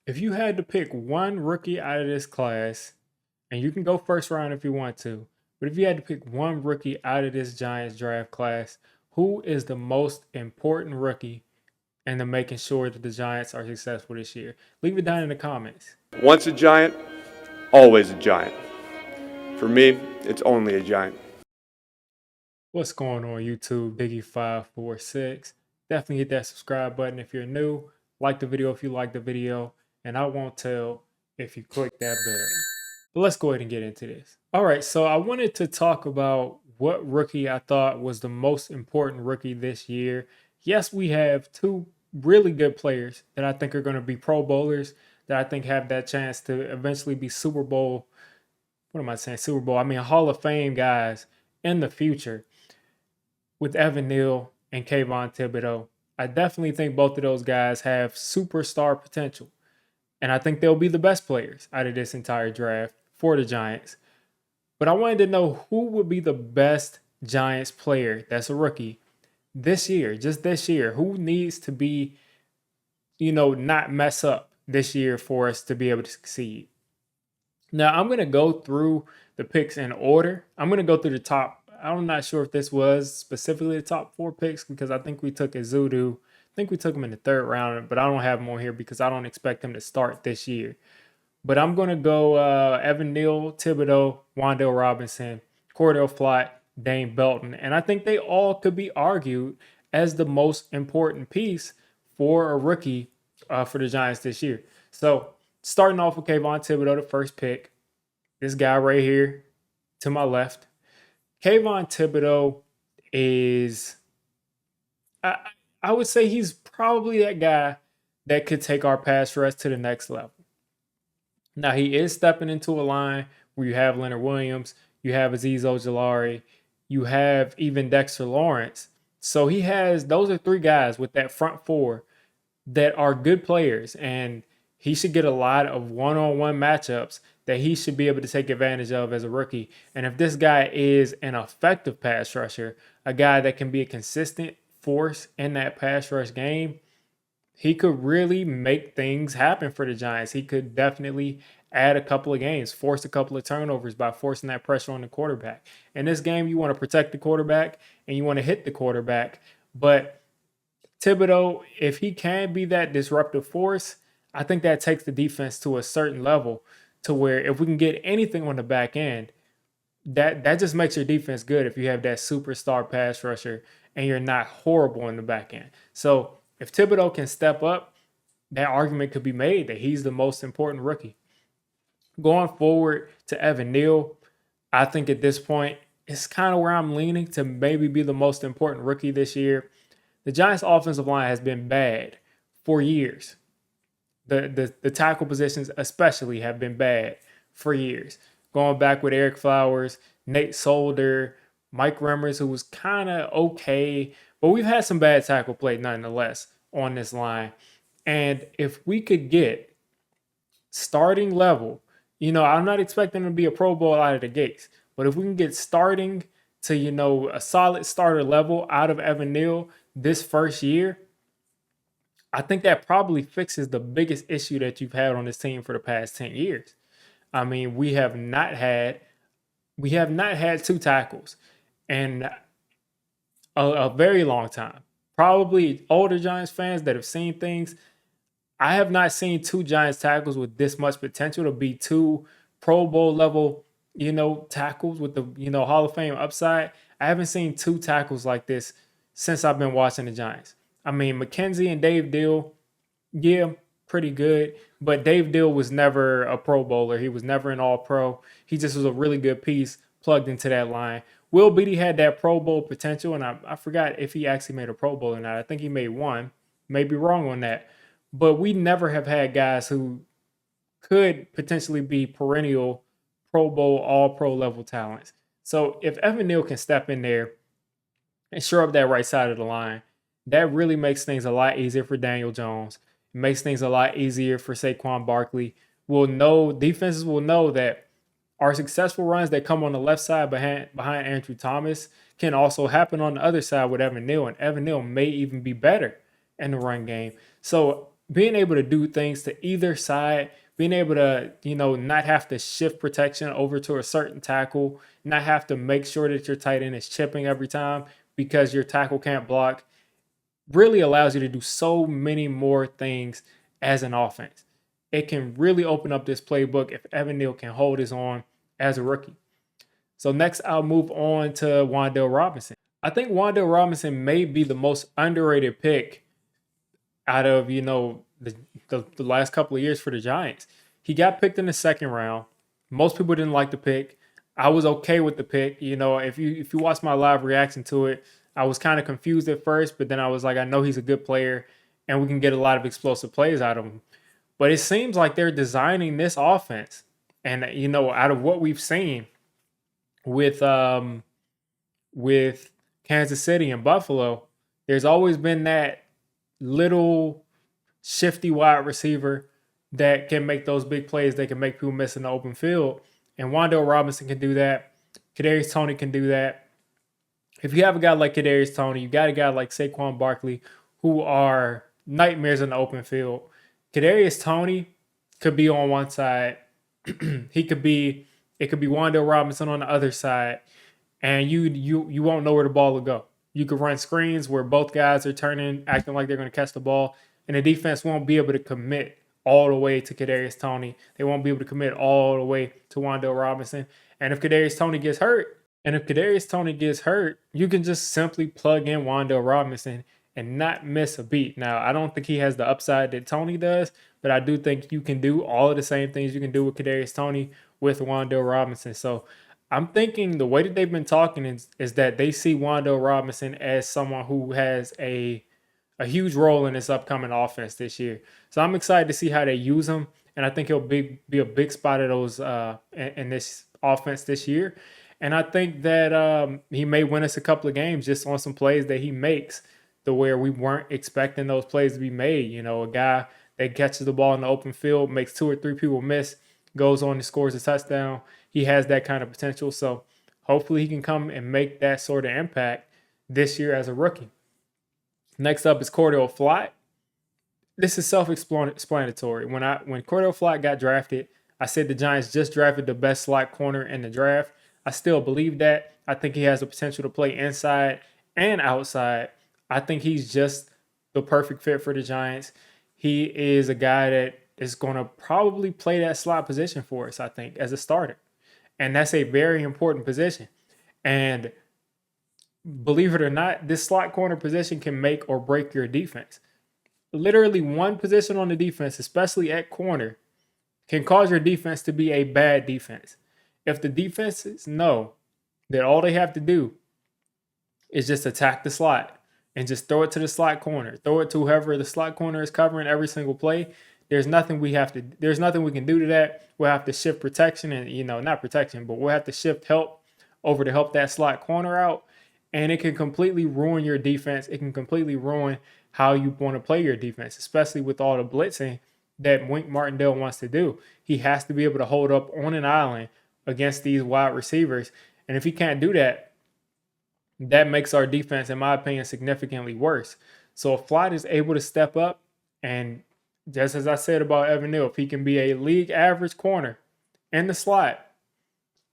If you had to pick one rookie out of this class, and you can go first round if you want to, but if you had to pick one rookie out of this Giants draft class, who is the most important rookie in the making sure that the Giants are successful this year? Leave it down in the comments. Once a giant, always a giant. For me, it's only a giant. What's going on YouTube? Diggy546. Definitely hit that subscribe button if you're new. Like the video if you like the video. And I won't tell if you click that bell. But let's go ahead and get into this. All right, so I wanted to talk about what rookie I thought was the most important rookie this year. Yes, we have two really good players that I think are going to be Pro Bowlers, that I think have that chance to eventually be Super Bowl. What am I saying? Super Bowl. I mean, Hall of Fame guys in the future with Evan Neal and Kayvon Thibodeaux. I definitely think both of those guys have superstar potential. And I think they'll be the best players out of this entire draft for the Giants. But I wanted to know who would be the best Giants player that's a rookie this year, just this year. Who needs to be, not mess up this year for us to be able to succeed? Now, I'm going to go through the picks in order. I'm going to go through the top. I'm not sure if this was specifically the top 4 picks because I think we took Azudu. I think we took him in the 3rd round, but I don't have him on here because I don't expect him to start this year. But I'm going to go Evan Neal, Thibodeaux, Wan'Dale Robinson, Cor'Dale Flott, Dane Belton. And I think they all could be argued as the most important piece for a rookie for the Giants this year. So starting off with Kayvon Thibodeaux, the first pick. This guy right here to my left. Kayvon Thibodeaux is, I would say he's probably that guy that could take our pass rush to the next level. Now, he is stepping into a line where you have Leonard Williams, you have Azeez Ojulari, you have even Dexter Lawrence. So he has, those are 3 guys with that front 4 that are good players, and he should get a lot of one-on-one matchups that he should be able to take advantage of as a rookie. And if this guy is an effective pass rusher, a guy that can be a consistent force in that pass rush game, he could really make things happen for the Giants. He could definitely add a couple of games, force a couple of turnovers by forcing that pressure on the quarterback. In this game, you want to protect the quarterback and you want to hit the quarterback. But Thibodeaux, if he can be that disruptive force, I think that takes the defense to a certain level to where if we can get anything on the back end, that just makes your defense good if you have that superstar pass rusher and you're not horrible in the back end. So if Thibodeaux can step up, that argument could be made that he's the most important rookie. Going forward to Evan Neal, I think at this point, it's kind of where I'm leaning to maybe be the most important rookie this year. The Giants' offensive line has been bad for years. The tackle positions especially have been bad for years. Going back with Eric Flowers, Nate Solder, Mike Remmers, who was kind of okay, but we've had some bad tackle play nonetheless on this line. And if we could get starting level, I'm not expecting him to be a Pro Bowl out of the gates, but if we can get starting to, a solid starter level out of Evan Neal this first year, I think that probably fixes the biggest issue that you've had on this team for the past 10 years. I mean, we have not had 2 tackles in a very long time. Probably older Giants fans that have seen things. I have not seen 2 Giants tackles with this much potential to be 2 Pro Bowl level, tackles with the, Hall of Fame upside. I haven't seen 2 tackles like this since I've been watching the Giants. I mean, McKenzie and Dave Deal, yeah, pretty good. But Dave Deal was never a Pro Bowler. He was never an All-Pro. He just was a really good piece plugged into that line. Will Beatty had that Pro Bowl potential, and I forgot if he actually made a Pro Bowl or not. I think he made one. May be wrong on that. But we never have had guys who could potentially be perennial Pro Bowl, All-Pro level talents. So if Evan Neal can step in there and shore up that right side of the line, that really makes things a lot easier for Daniel Jones. It makes things a lot easier for Saquon Barkley. Defenses will know that our successful runs that come on the left side behind Andrew Thomas can also happen on the other side with Evan Neal, and Evan Neal may even be better in the run game. So being able to do things to either side, being able to, not have to shift protection over to a certain tackle, not have to make sure that your tight end is chipping every time because your tackle can't block, really allows you to do so many more things as an offense. It can really open up this playbook if Evan Neal can hold his own as a rookie. So next, I'll move on to Wan'Dale Robinson. I think Wan'Dale Robinson may be the most underrated pick out of the last couple of years for the Giants. He got picked in the second round. Most people didn't like the pick. I was okay with the pick. If you watch my live reaction to it, I was kind of confused at first, but then I was like, I know he's a good player, and we can get a lot of explosive plays out of him. But it seems like they're designing this offense, and out of what we've seen with Kansas City and Buffalo, there's always been that little shifty wide receiver that can make those big plays. They can make people miss in the open field. And Wan'Dale Robinson can do that. Kadarius Toney can do that. If you have a guy like Kadarius Toney, you got a guy like Saquon Barkley, who are nightmares in the open field. Kadarius Toney could be on one side. It could be Wan'Dale Robinson on the other side. And you won't know where the ball will go. You could run screens where both guys are turning, acting like they're going to catch the ball, and the defense won't be able to commit all the way to Kadarius Toney. They won't be able to commit all the way to Wan'Dale Robinson. And if Kadarius Toney gets hurt, you can just simply plug in Wan'Dale Robinson and not miss a beat. Now, I don't think he has the upside that Toney does, but I do think you can do all of the same things you can do with Kadarius Toney with Wan'Dale Robinson. So I'm thinking the way that they've been talking is that they see Wan'Dale Robinson as someone who has a huge role in this upcoming offense this year. So I'm excited to see how they use him, and I think he'll be a big spot of those in this offense this year. And I think that he may win us a couple of games just on some plays that he makes to where we weren't expecting those plays to be made. A guy that catches the ball in the open field, makes 2 or 3 people miss, goes on and scores a touchdown. He has that kind of potential. So hopefully he can come and make that sort of impact this year as a rookie. Next up is Cor'Dale Flott. This is self-explanatory. When Cor'Dale Flott got drafted, I said the Giants just drafted the best slot corner in the draft. I still believe that. I think he has the potential to play inside and outside. I think he's just the perfect fit for the Giants. He is a guy that is going to probably play that slot position for us, I think, as a starter. And that's a very important position. And believe it or not, this slot corner position can make or break your defense. Literally one position on the defense, especially at corner, can cause your defense to be a bad defense. If the defenses know that all they have to do is just attack the slot and just throw it to the slot corner, throw it to whoever the slot corner is covering every single play, there's nothing we can do to that. We'll have to shift protection and, not protection, but we'll have to shift help over to help that slot corner out. And it can completely ruin your defense. It can completely ruin how you want to play your defense, especially with all the blitzing that Wink Martindale wants to do. He has to be able to hold up on an island against these wide receivers. And if he can't do that, that makes our defense, in my opinion, significantly worse. So if Flott is able to step up, and just as I said about Evan Neal, if he can be a league average corner in the slot,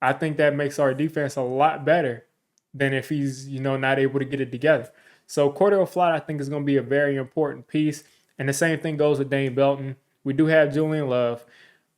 I think that makes our defense a lot better than if he's, not able to get it together. So Cor'Dale Flott, I think, is going to be a very important piece. And the same thing goes with Dane Belton. We do have Julian Love,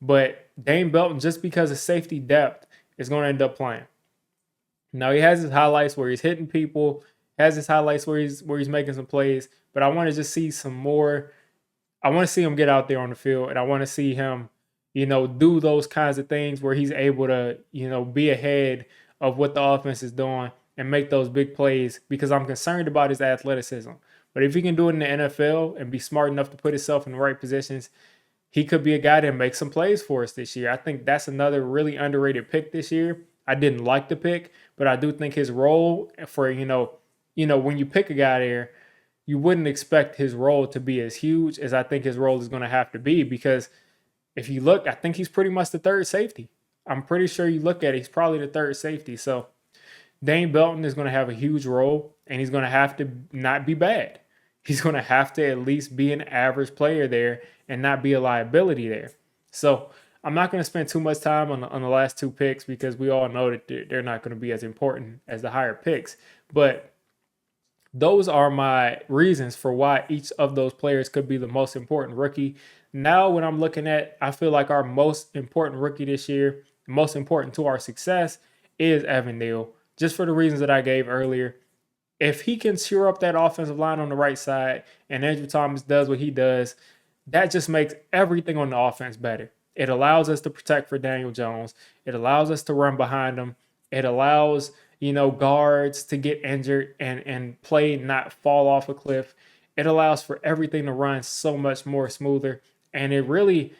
but Dane Belton, just because of safety depth, is going to end up playing. Now, he has his highlights where he's hitting people, has his highlights where he's making some plays, but I want to just see some more. I want to see him get out there on the field, and I want to see him, do those kinds of things where he's able to, be ahead of what the offense is doing and make those big plays, because I'm concerned about his athleticism. But if he can do it in the NFL and be smart enough to put himself in the right positions, he could be a guy that makes some plays for us this year. I think that's another really underrated pick this year. I didn't like the pick, but I do think his role for, when you pick a guy there, you wouldn't expect his role to be as huge as I think his role is going to have to be, because if you look, I think he's pretty much the third safety. I'm pretty sure you look at it, he's probably the third safety. So Dane Belton is going to have a huge role, and he's going to have to not be bad. he's going to have to at least be an average player there and not be a liability there. So I'm not going to spend too much time on the last two picks because we all know that they're not going to be as important as the higher picks. But those are my reasons for why each of those players could be the most important rookie. Now, when I'm looking at, I feel like our most important rookie this year, most important to our success, is Evan Neal, just for the reasons that I gave earlier. If he can shore up that offensive line on the right side and Andrew Thomas does what he does, that just makes everything on the offense better. It allows us to protect for Daniel Jones. It allows us to run behind him. It allows, guards to get injured and play not fall off a cliff. It allows for everything to run so much more smoother. And it really,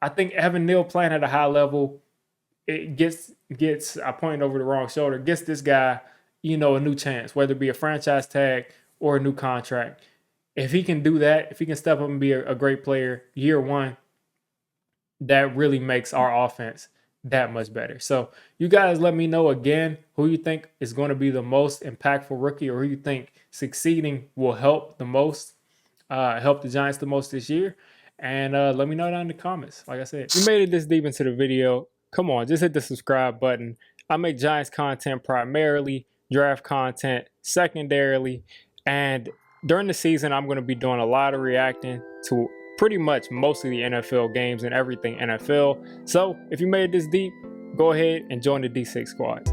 I think Evan Neal playing at a high level, it gets I pointed over the wrong shoulder, gets this guy, a new chance, whether it be a franchise tag or a new contract. If he can do that, if he can step up and be a great player year one, that really makes our offense that much better. So you guys let me know again who you think is going to be the most impactful rookie, or who you think succeeding will help the most, help the Giants the most this year. And let me know down in the comments. Like I said, if you made it this deep into the video, come on, just hit the subscribe button. I make Giants content primarily, draft content secondarily, and during the season, I'm going to be doing a lot of reacting to pretty much most of the NFL games and everything NFL. So if you made it this deep, go ahead and join the D6 squad.